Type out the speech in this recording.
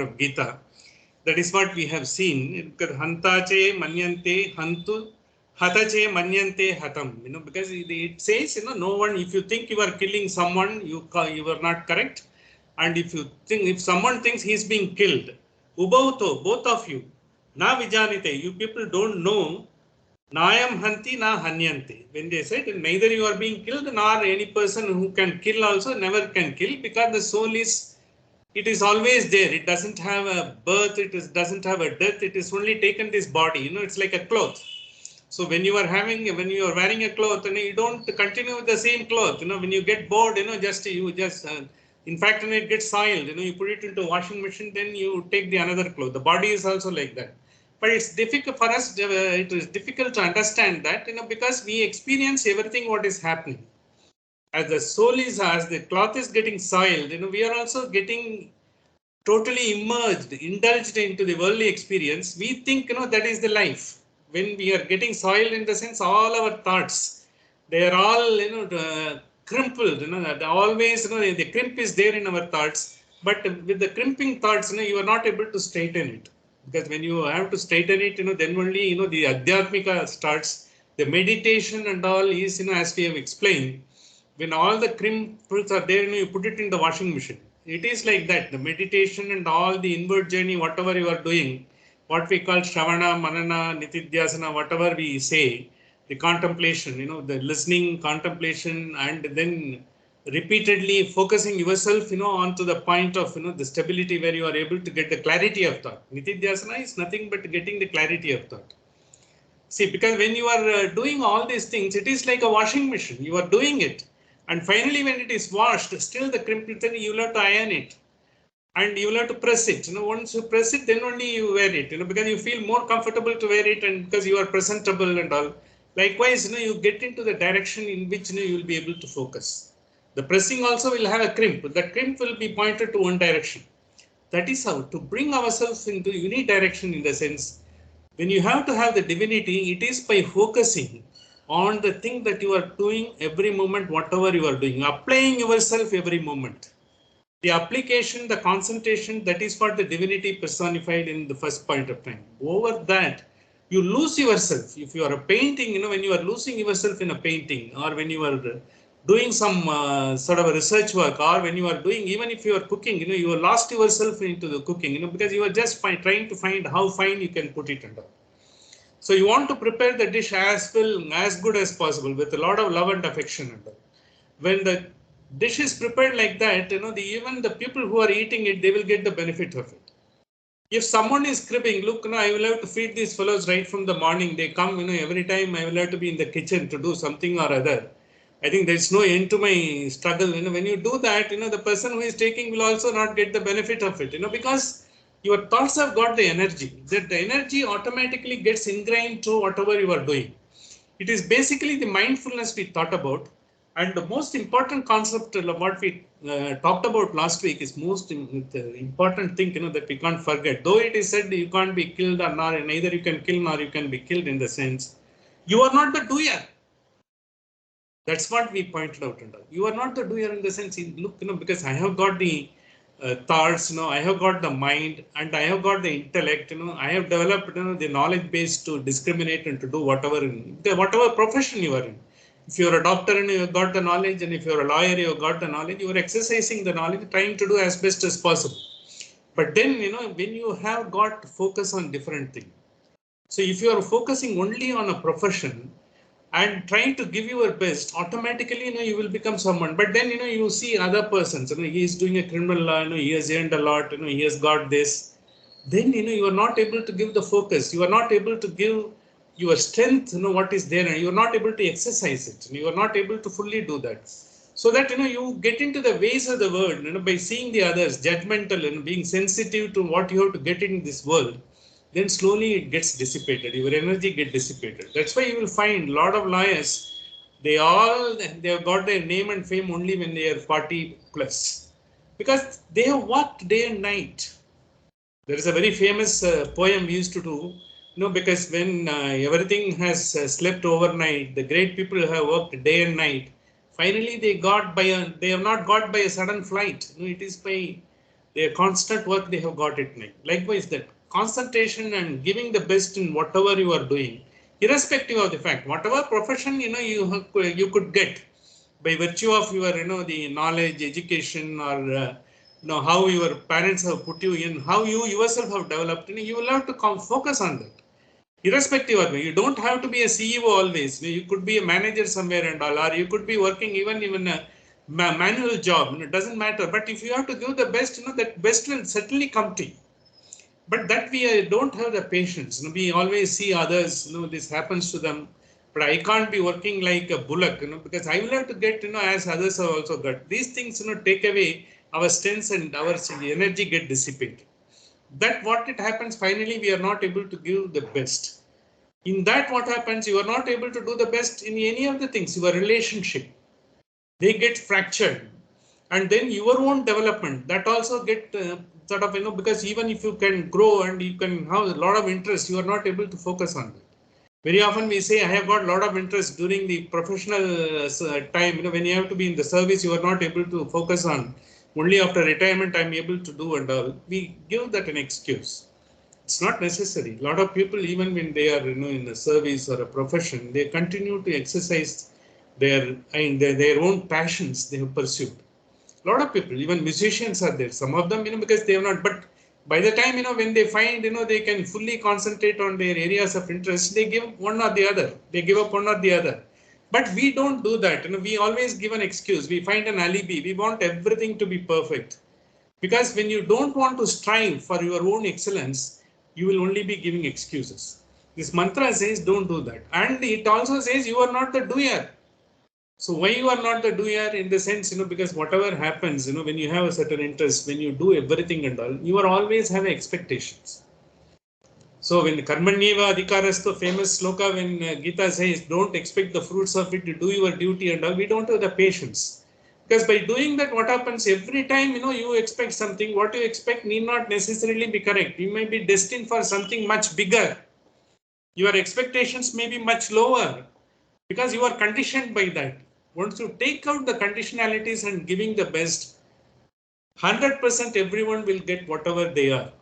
of Gita. That is what we have seen. Hantache manyante hantu, hatache manyante hatam. Because it says, no one. If you think you are killing someone, you are not correct. And if someone thinks he is being killed, ubauto, both of you, na vijanite, you people don't know. Nayam hanti na hanyante. When they said neither you are being killed nor any person who can kill also never can kill, because the soul is. It is always there. It doesn't have a birth. Doesn't have a death. It is only taken this body. It's like a cloth. So when you are wearing a cloth, you don't continue with the same cloth. When you get bored, in fact, when it gets soiled, you put it into a washing machine, then you take the another cloth. The body is also like that. But it's difficult for us. It is difficult to understand that, because we experience everything what is happening. As the cloth is getting soiled, we are also getting totally indulged into the worldly experience. We think, that is the life. When we are getting soiled, in the sense, all our thoughts, they are all, crumpled, always, the crimp is there in our thoughts. But with the crimping thoughts, you are not able to straighten it. Because when you have to straighten it, then only, the Adhyatmika starts. The meditation and all is, as we have explained, when all the crimples are there, you put it in the washing machine. It is like that. The meditation and all the inward journey, whatever you are doing, what we call Shravana, Manana, Nitidhyasana, whatever we say, the contemplation, the listening, contemplation, and then repeatedly focusing yourself, onto the point of, the stability where you are able to get the clarity of thought. Nitidhyasana is nothing but getting the clarity of thought. See, because when you are doing all these things, it is like a washing machine. You are doing it. And finally, when it is washed, still the crimples, you will have to iron it. And you will have to press it. Once you press it, then only you wear it. Because you feel more comfortable to wear it, and because you are presentable and all. Likewise, you get into the direction in which you will be able to focus. The pressing also will have a crimp. The crimp will be pointed to one direction. That is how to bring ourselves into unidirection, in the sense. When you have to have the divinity, it is by focusing on the thing that you are doing every moment, whatever you are doing, applying yourself every moment. The application, the concentration, that is what the divinity personified in the first point of time. Over that, you lose yourself. If you are a painting, when you are losing yourself in a painting, or when you are doing some sort of a research work, or when you are doing, even if you are cooking, you are lost yourself into the cooking, because you are just trying to find how fine you can put it under. So you want to prepare the dish as good as possible with a lot of love and affection under. When the dish is prepared like that, even the people who are eating it, they will get the benefit of it. If someone is cribbing, look, I will have to feed these fellows right from the morning. They come, every time I will have to be in the kitchen to do something or other. I think there's no end to my struggle. When you do that, the person who is taking will also not get the benefit of it, because your thoughts have got the energy. That the energy automatically gets ingrained to whatever you are doing. It is basically the mindfulness we thought about. And the most important concept of what we talked about last week is the important thing, that we can't forget. Though it is said you can't be killed, or neither you can kill nor you can be killed, in the sense, you are not the doer. That's what we pointed out. You are not the doer in the sense, look, because I have got the thoughts, I have got the mind, and I have got the intellect, I have developed, the knowledge base to discriminate and to do whatever profession you are in. If you are a doctor and you have got the knowledge, and if you are a lawyer, you have got the knowledge, you are exercising the knowledge, trying to do as best as possible. But then, when you have got focus on different things. So if you are focusing only on a profession and trying to give your best, automatically, you will become someone. But then, you see other persons, he is doing a criminal law, he has earned a lot, he has got this. Then, you are not able to give the focus. You are not able to give your strength, what is there, and you are not able to exercise it. You are not able to fully do that. So that, you get into the ways of the world, by seeing the others, judgmental, and being sensitive to what you have to get in this world. Then slowly it gets dissipated. Your energy gets dissipated. That's why you will find a lot of lawyers, they have got their name and fame only when they are 40 plus. Because they have worked day and night. There is a very famous poem we used to do, because when everything has slept overnight, the great people have worked day and night. Finally, they have not got by a sudden flight. It is by their constant work they have got at night. Likewise, that concentration and giving the best in whatever you are doing, irrespective of the fact, whatever profession you could get by virtue of your the knowledge, education, or how your parents have put you in, how you yourself have developed, you will have to focus on that. Irrespective of it, you don't have to be a CEO always. You could be a manager somewhere and all, or you could be working even a manual job. It doesn't matter. But if you have to give the best, that best will certainly come to you. But that we don't have the patience. We always see others. This happens to them. But I can't be working like a bullock. Because I will have to get as others have also got. These things take away our strengths and our energy get dissipated. That what it happens finally, we are not able to give the best. In that what happens, you are not able to do the best in any of the things. Your relationship, they get fractured, and then your own development, that also get sort of because even if you can grow and you can have a lot of interest, you are not able to focus on that. Very often we say I have got a lot of interest during the professional time. When you have to be in the service, you are not able to focus on. Only after retirement I'm able to do, and all. We give that an excuse. It's not necessary. A lot of people, even when they are in a service or a profession, they continue to exercise their own passions they have pursued. A lot of people, even musicians are there. Some of them, because they have not. But by the time when they find they can fully concentrate on their areas of interest, they give one or the other. They give up one or the other. But we don't do that. We always give an excuse. We find an alibi. We want everything to be perfect. Because when you don't want to strive for your own excellence, you will only be giving excuses. This mantra says don't do that. And it also says you are not the doer. So why you are not the doer in the sense, because whatever happens, when you have a certain interest, when you do everything and all, you are always have expectations. So when Karmanyeva Adhikarasto, famous sloka, when Gita says, don't expect the fruits of it, to do your duty and all, we don't have the patience. Because by doing that, what happens every time, you expect something, what you expect need not necessarily be correct. You may be destined for something much bigger. Your expectations may be much lower because you are conditioned by that. Once you take out the conditionalities and giving the best, 100% everyone will get whatever they are.